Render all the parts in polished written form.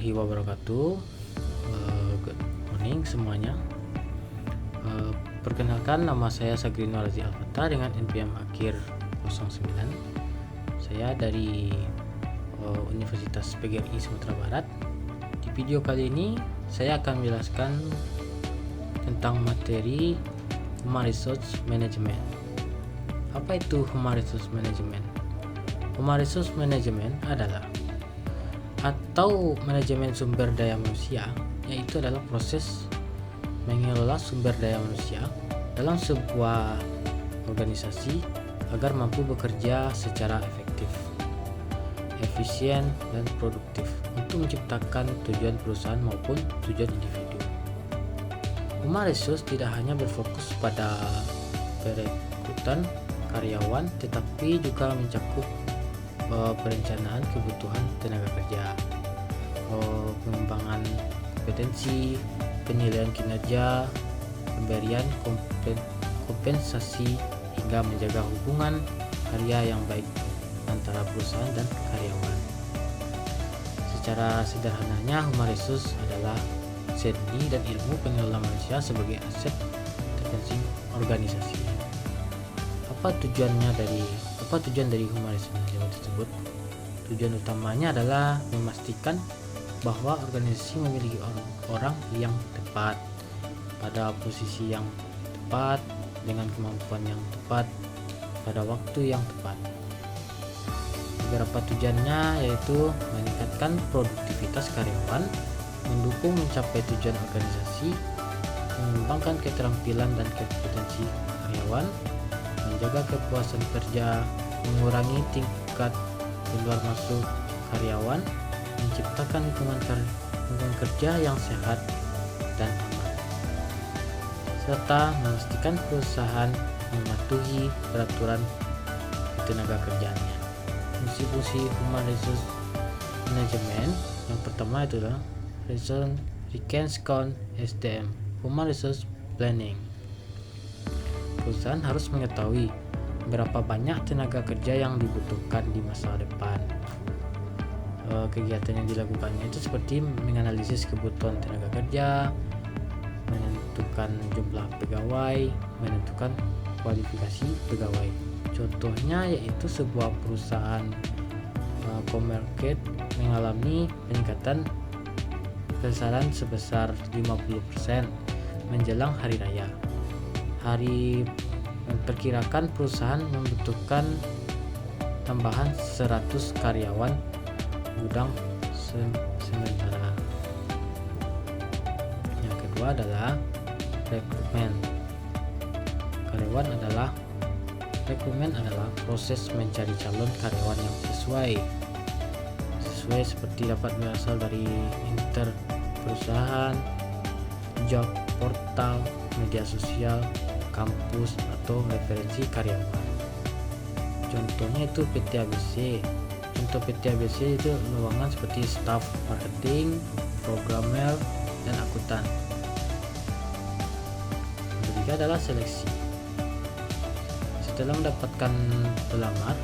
warahmatullahi wabarakatuh. Good morning semuanya. Perkenalkan, nama saya Sagrino Razi Alfata dengan NPM akhir 09. Saya dari Universitas PGRI Sumatera Barat. Di video kali ini saya akan menjelaskan tentang materi Human Resource Management. Apa itu Human Resource Management? Human Resource Management adalah atau manajemen sumber daya manusia, yaitu adalah proses mengelola sumber daya manusia dalam sebuah organisasi agar mampu bekerja secara efektif, efisien, dan produktif untuk menciptakan tujuan perusahaan maupun tujuan individu. Human Resource tidak hanya berfokus pada perekrutan karyawan, tetapi juga mencakup perencanaan kebutuhan tenaga kerja, pengembangan kompetensi, penilaian kinerja, pemberian kompensasi, hingga menjaga hubungan karya yang baik antara perusahaan dan karyawan. Secara sederhananya, Human Resource adalah seni dan ilmu pengelola manusia sebagai aset terpenting organisasi. Apa tujuan dari Human Resource Management tersebut? Tujuan utamanya adalah memastikan bahwa organisasi memiliki orang yang tepat pada posisi yang tepat dengan kemampuan yang tepat pada waktu yang tepat. Beberapa tujuannya yaitu meningkatkan produktivitas karyawan, mendukung mencapai tujuan organisasi, mengembangkan keterampilan dan kompetensi karyawan, menjaga kepuasan kerja, mengurangi tingkat keluar masuk karyawan, menciptakan lingkungan kerja yang sehat dan aman, serta memastikan perusahaan mematuhi peraturan ketenaga kerjaannya. Fungsi-fungsi Human Resource Management yang pertama adalah Resource Count SDM, Human Resource Planning. Perusahaan harus mengetahui berapa banyak tenaga kerja yang dibutuhkan di masa depan. Kegiatan yang dilakukannya itu seperti menganalisis kebutuhan tenaga kerja, menentukan jumlah pegawai, menentukan kualifikasi pegawai. Contohnya yaitu sebuah perusahaan co-market mengalami peningkatan besaran sebesar 50% menjelang hari raya. Memperkirakan perusahaan membutuhkan tambahan 100 karyawan gudang sementara. Yang kedua adalah rekrutmen. Rekrutmen adalah proses mencari calon karyawan yang sesuai seperti dapat berasal dari perusahaan, job portal, media sosial, kampus, atau referensi karyawan. Contohnya itu PT ABC. Contoh PT ABC itu lowongan seperti staff marketing, programmer, dan akuntan. Yang ketiga adalah seleksi. Setelah mendapatkan pelamar,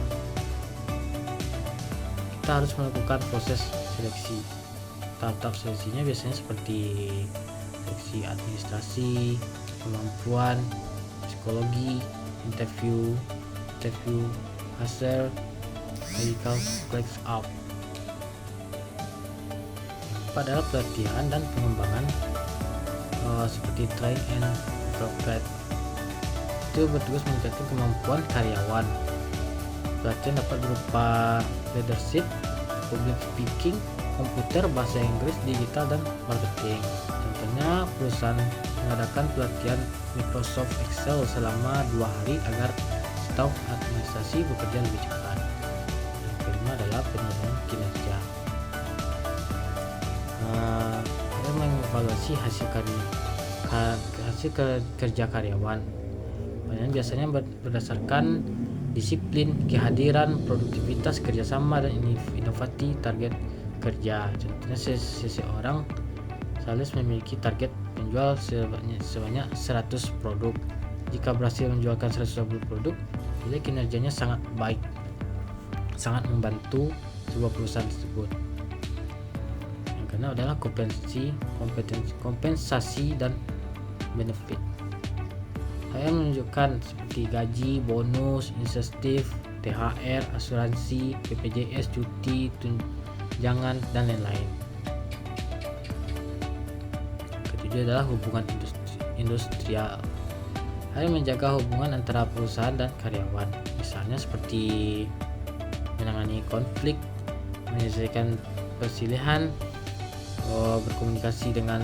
kita harus melakukan proses seleksi. Tahap-tahap seleksinya biasanya seperti seleksi administrasi, kemampuan, psikologi, interview, hasil, medical check up. Pada pelatihan dan pengembangan seperti train and progress itu bertugas meningkatkan kemampuan karyawan. Pelatihan dapat berupa leadership, public speaking, komputer, bahasa Inggris, digital, dan marketing. Contohnya, perusahaan mengadakan pelatihan Microsoft Excel selama 2 hari agar staf administrasi bekerja lebih cepat. Yang kelima adalah penilaian kinerja. Ada mengevaluasi hasil kerja karyawan. Biasanya berdasarkan disiplin, kehadiran, produktivitas, kerjasama, dan inovasi target kerja. Contohnya, seseorang sales memiliki target menjual sebanyak 100 produk. Jika berhasil menjualkan 120 produk, nilai kinerjanya sangat baik, sangat membantu sebuah perusahaan tersebut. Yang Keenam adalah kompensasi dan benefit. HR menunjukkan seperti gaji, bonus, insentif, THR, asuransi, BPJS, cuti, tunjangan, dan lain-lain. Ketujuh adalah hubungan industrial. HR menjaga hubungan antara perusahaan dan karyawan, misalnya seperti menangani konflik, menyelesaikan perselisihan, berkomunikasi dengan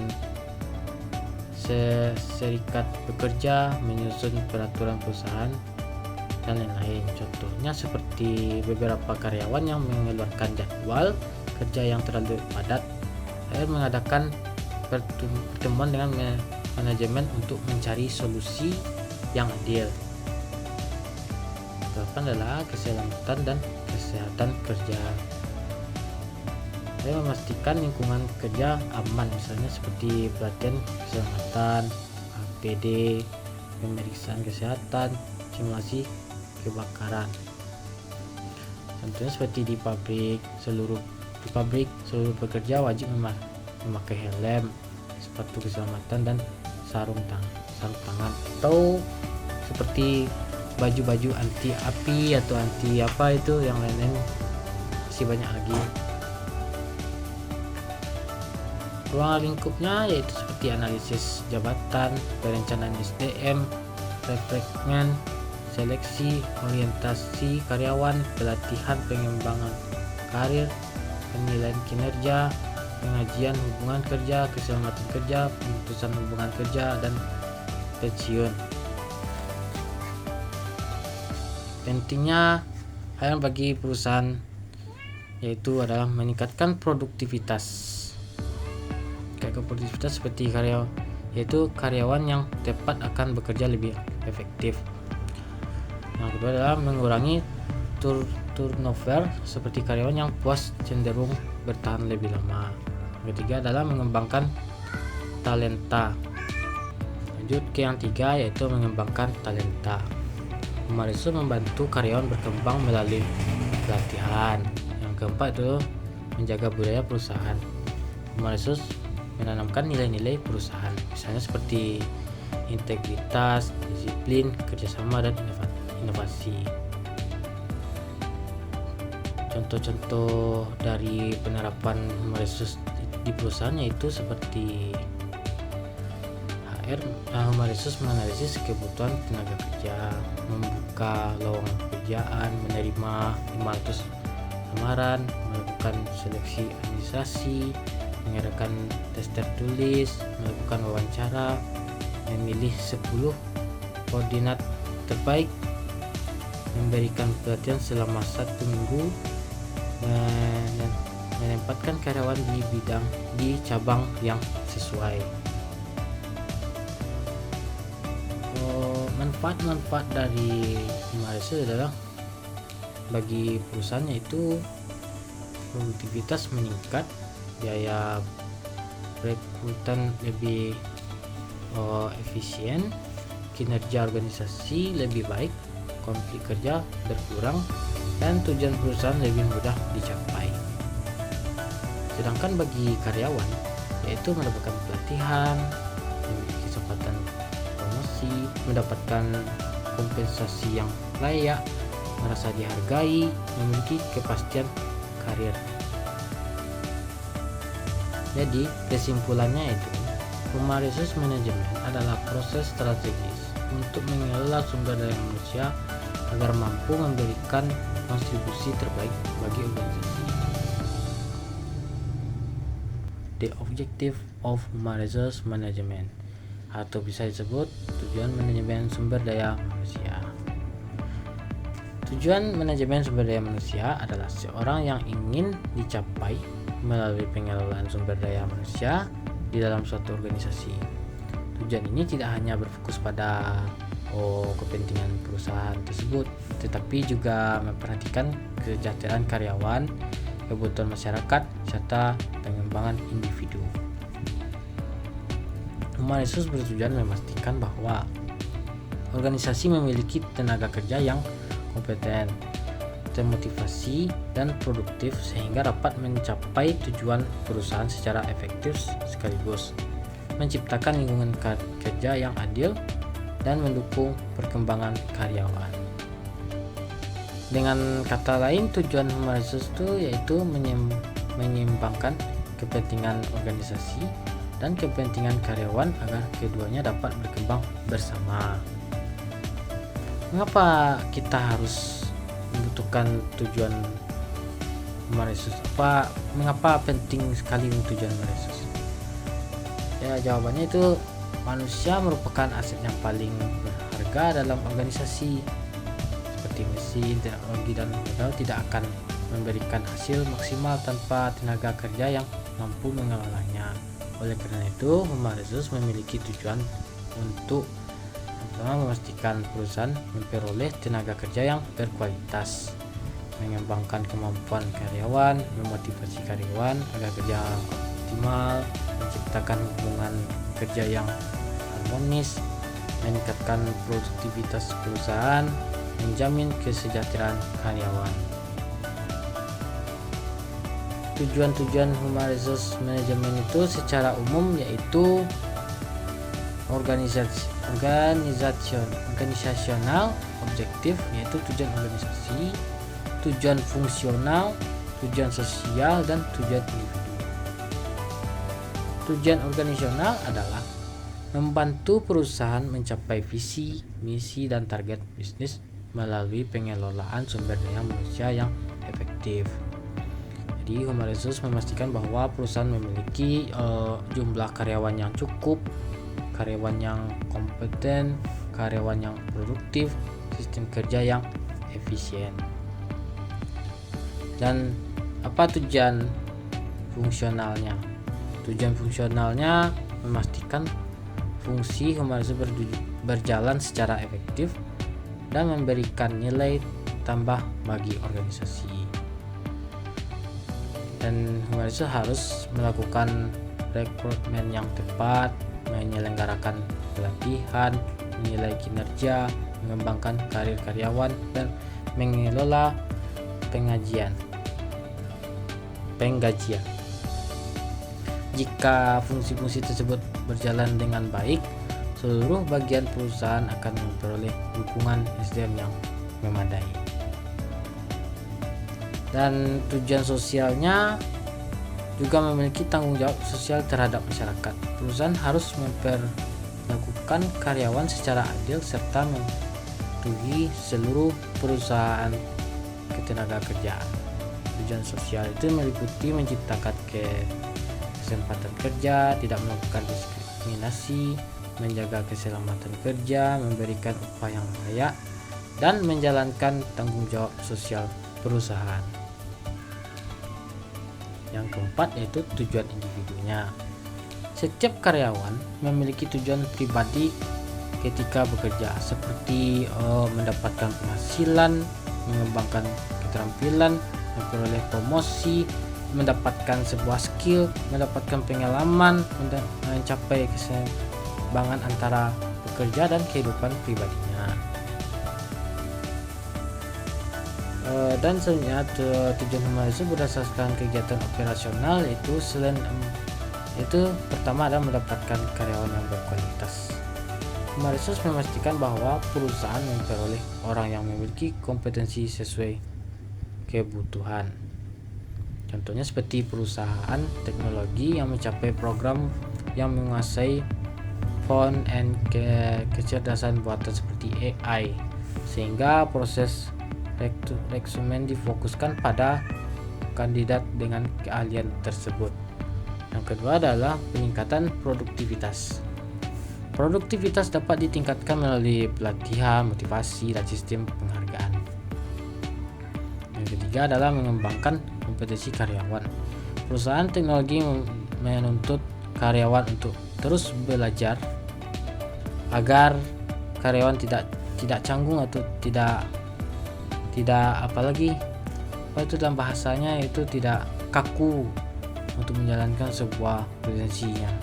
serikat pekerja, menyusun peraturan perusahaan, dan lain-lain. Contohnya seperti beberapa karyawan yang mengeluarkan jadwal kerja yang terlalu padat. HR mengadakan pertemuan dengan manajemen untuk mencari solusi yang adil. Kedelapan adalah keselamatan dan kesehatan kerja. Saya memastikan lingkungan kerja aman, misalnya seperti pelatihan keselamatan, APD, pemeriksaan kesehatan, simulasi kebakaran. Contohnya seperti di pabrik, seluruh pekerja wajib memakai helm, sepatu keselamatan, dan sarung tangan, atau seperti baju-baju anti api atau anti apa itu yang lain-lain, masih banyak lagi. Ruang lingkupnya yaitu seperti analisis jabatan, perencanaan SDM, rekrutmen, seleksi, orientasi karyawan, pelatihan pengembangan karir, penilaian kinerja, pengajian hubungan kerja, keselamatan kerja, pemutusan hubungan kerja, dan pensiun. Pentingnya HR bagi perusahaan yaitu adalah meningkatkan produktivitas. Produktivitas seperti karyawan yang tepat akan bekerja lebih efektif. Yang kedua adalah mengurangi turnover, seperti karyawan yang puas cenderung bertahan lebih lama. Yang ketiga adalah mengembangkan talenta. Lanjut ke yang tiga yaitu mengembangkan talenta. Human Resource membantu karyawan berkembang melalui pelatihan. Yang keempat itu menjaga budaya perusahaan. Human Resource menanamkan nilai-nilai perusahaan, misalnya seperti integritas, disiplin, kerjasama, dan inovasi. Contoh-contoh dari penerapan Human Resource di perusahaan yaitu seperti Human Resource menganalisis kebutuhan tenaga kerja, membuka lowongan pekerjaan, menerima 500 lamaran, melakukan seleksi administrasi, mengadakan tes tertulis, melakukan wawancara, memilih 10 koordinat terbaik, memberikan pelatihan selama 1 minggu, menempatkan karyawan di cabang yang sesuai. Manfaat-manfaat dari Human Resource adalah bagi perusahaan yaitu produktivitas meningkat, biaya rekrutan lebih efisien, kinerja organisasi lebih baik, konflik kerja berkurang, dan tujuan perusahaan lebih mudah dicapai. Sedangkan bagi karyawan yaitu mendapatkan pelatihan, memiliki kesempatan promosi, mendapatkan kompensasi yang layak, merasa dihargai, memiliki kepastian karir. Jadi kesimpulannya itu, Human Resource Management adalah proses strategis untuk mengelola sumber daya manusia agar mampu memberikan kontribusi terbaik bagi organisasi. The objective of Human Resource Management, atau bisa disebut tujuan manajemen sumber daya manusia. Tujuan manajemen sumber daya manusia adalah seorang yang ingin dicapai melalui pengelolaan sumber daya manusia di dalam suatu organisasi. Tujuan ini tidak hanya berfokus pada kepentingan perusahaan tersebut, tetapi juga memperhatikan kesejahteraan karyawan, kebutuhan masyarakat, serta pengembangan individu. Human Resource bertujuan memastikan bahwa organisasi memiliki tenaga kerja yang kompeten, termotivasi dan produktif sehingga dapat mencapai tujuan perusahaan secara efektif sekaligus menciptakan lingkungan kerja yang adil dan mendukung perkembangan karyawan. Dengan kata lain, tujuan human resource itu yaitu menyeimbangkan kepentingan organisasi dan kepentingan karyawan agar keduanya dapat berkembang bersama. Mengapa kita harus membutuhkan tujuan human resource? Mengapa penting sekali tujuan human resource? Ya, jawabannya itu manusia merupakan aset yang paling berharga dalam organisasi. Seperti mesin, teknologi, dan modal tidak akan memberikan hasil maksimal tanpa tenaga kerja yang mampu mengelolanya. Oleh karena itu, human resource memiliki tujuan untuk pertama, memastikan perusahaan memperoleh tenaga kerja yang berkualitas, mengembangkan kemampuan karyawan, memotivasi karyawan agar kerja optimal, menciptakan hubungan kerja yang harmonis, meningkatkan produktivitas perusahaan, menjamin kesejahteraan karyawan. Tujuan-tujuan human resource management itu secara umum yaitu organisasional objektif, yaitu tujuan organisasi, tujuan fungsional, tujuan sosial, dan tujuan individu. Tujuan organisasional adalah membantu perusahaan mencapai visi, misi, dan target bisnis melalui pengelolaan sumber daya manusia yang efektif. Jadi human resource memastikan bahwa perusahaan memiliki jumlah karyawan yang cukup, karyawan yang kompeten, karyawan yang produktif, sistem kerja yang efisien. Dan apa tujuan fungsionalnya? Tujuan fungsionalnya memastikan fungsi human resource berjalan secara efektif dan memberikan nilai tambah bagi organisasi. Dan human resource harus melakukan rekrutmen yang tepat, menyelenggarakan pelatihan, menilai kinerja, mengembangkan karir karyawan, dan mengelola penggajian. Jika fungsi-fungsi tersebut berjalan dengan baik, seluruh bagian perusahaan akan memperoleh dukungan SDM yang memadai. Dan tujuan sosialnya juga memiliki tanggung jawab sosial terhadap masyarakat. Perusahaan harus memperlakukan karyawan secara adil serta mematuhi seluruh perusahaan ketenaga kerjaan. Tujuan sosial itu meliputi menciptakan kesempatan kerja, tidak melakukan diskriminasi, menjaga keselamatan kerja, memberikan upah yang layak, dan menjalankan tanggung jawab sosial perusahaan. Yang keempat yaitu tujuan individunya. Setiap karyawan memiliki tujuan pribadi ketika bekerja, seperti mendapatkan penghasilan, mengembangkan keterampilan, memperoleh promosi, mendapatkan sebuah skill, mendapatkan pengalaman, mencapai keseimbangan antara bekerja dan kehidupan pribadinya. Dan selanjutnya tujuan human resource berdasarkan kegiatan operasional yaitu pertama adalah mendapatkan karyawan yang berkualitas. Human resource memastikan bahwa perusahaan memperoleh orang yang memiliki kompetensi sesuai kebutuhan. Contohnya seperti perusahaan teknologi yang mencapai program yang menguasai front end kecerdasan buatan seperti AI, sehingga proses rekrutmen difokuskan pada kandidat dengan keahlian tersebut. Yang kedua adalah peningkatan produktivitas. Produktivitas dapat ditingkatkan melalui pelatihan, motivasi, dan sistem penghargaan. Yang ketiga adalah mengembangkan kompetensi karyawan. Perusahaan teknologi menuntut karyawan untuk terus belajar agar karyawan tidak canggung atau tidak dalam bahasanya itu tidak kaku untuk menjalankan sebuah profesinya.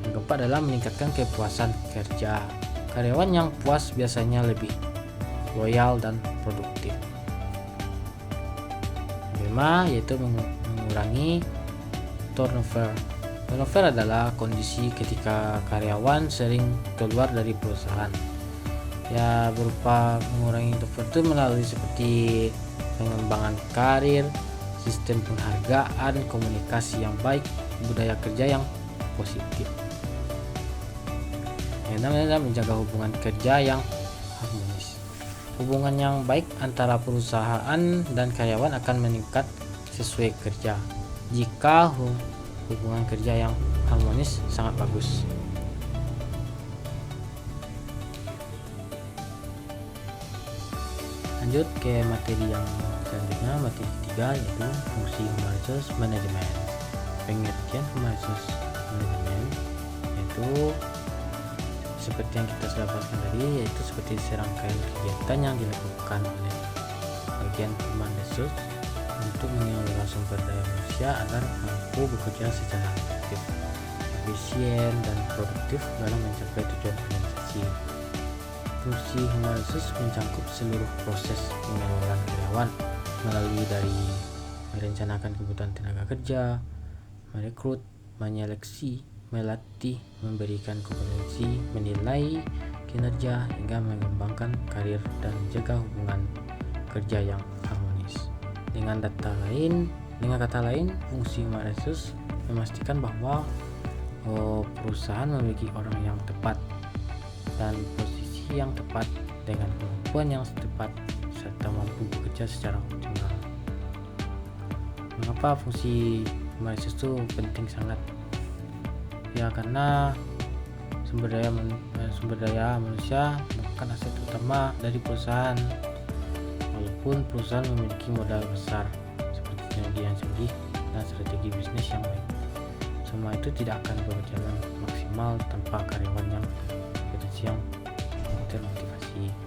Yang keempat adalah meningkatkan kepuasan kerja. Karyawan yang puas biasanya lebih loyal dan produktif. pertama yaitu mengurangi turnover. Turnover adalah kondisi ketika karyawan sering keluar dari perusahaan. Ya, berupa mengurangi turnover itu melalui seperti pengembangan karir, sistem penghargaan, komunikasi yang baik, budaya kerja yang positif. Yang namanya menjaga hubungan kerja yang harmonis. Hubungan yang baik antara perusahaan dan karyawan akan meningkat sesuai kerja. Jika hubungan kerja yang harmonis sangat bagus. Lanjut ke materi yang selanjutnya, materi ketiga yaitu fungsi human resource management. Pengertian human resource management yaitu seperti yang kita sudah bahaskan tadi, yaitu seperti serangkaian kegiatan yang dilakukan oleh bagian human resource untuk mengelola sumber daya manusia agar mampu bekerja secara efektif, efisien, dan produktif dalam mencapai tujuan organisasi. Fungsi human resource mencakup seluruh proses pengelolaan karyawan melalui dari merencanakan kebutuhan tenaga kerja, merekrut, menyeleksi, melatih, memberikan kompetensi, menilai kinerja, hingga mengembangkan karir dan menjaga hubungan kerja yang harmonis. Dengan kata lain, fungsi human resource memastikan bahwa perusahaan memiliki orang yang tepat dan posisi yang tepat dengan kemampuan yang tepat serta mampu bekerja secara optimal. Mengapa fungsi human resource itu penting sangat? Ya, karena sumber daya manusia merupakan aset utama dari perusahaan. Walaupun perusahaan memiliki modal besar seperti teknologi yang canggih dan strategi bisnis yang baik, semua itu tidak akan berjalan maksimal tanpa karyawan yang berpotensi yang termotivasi.